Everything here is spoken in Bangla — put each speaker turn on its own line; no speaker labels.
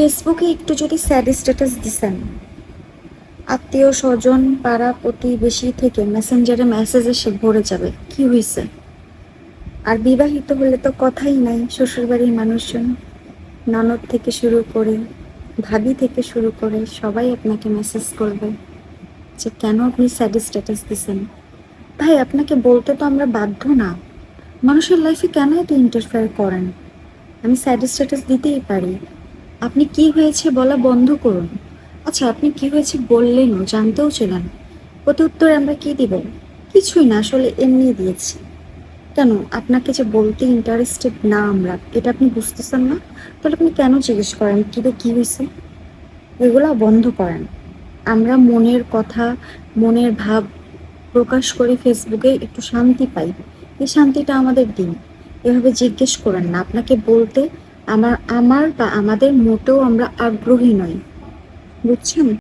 ফেসবুকে একটু যদি স্যাড স্ট্যাটাস দিছেন, আত্মীয় স্বজন পাড়া প্রতিবেশী থেকে মেসেঞ্জারে মেসেজ এসে ভরে যাবে, কি হয়েছে? আর বিবাহিত হলে তো কথাই নাই, শ্বশুরবাড়ির মানুষজন ননদ থেকে শুরু করে ভাবি থেকে শুরু করে সবাই আপনাকে মেসেজ করবে যে কেন আপনি স্যাড স্ট্যাটাস দিছেন। ভাই, আপনাকে বলতে তো আমরা বাধ্য না। মানুষের লাইফে কেন এত ইন্টারফেয়ার করেন? আমি স্যাড স্ট্যাটাস দিতেই পারি, আপনি কি হয়েছে বলা বন্ধ করুন। আচ্ছা, আপনি কি হয়েছে বললেনও, জানতেও ছিলেন, প্রতি উত্তরে আমরা কি দিব? কিছুই না, আসলে এমনি দিয়েছি। কেন? আপনাকে যে বলতে ইন্টারেস্টেড না আমরা, এটা আপনি বুঝতেছেন না? তাহলে আপনি কেন জিজ্ঞেস করেন কি রে, কি হয়েছে? এগুলা বন্ধ করেন। আমরা মনের কথা, মনের ভাব প্রকাশ করে ফেসবুকে একটু শান্তি পাই। এই শান্তিটা আমাদের দিন। এভাবে জিজ্ঞেস করেন না। আপনাকে বলতে আমার আমার বা আমাদের মোটেও আমরা আগ্রহী নই, বুঝছেন?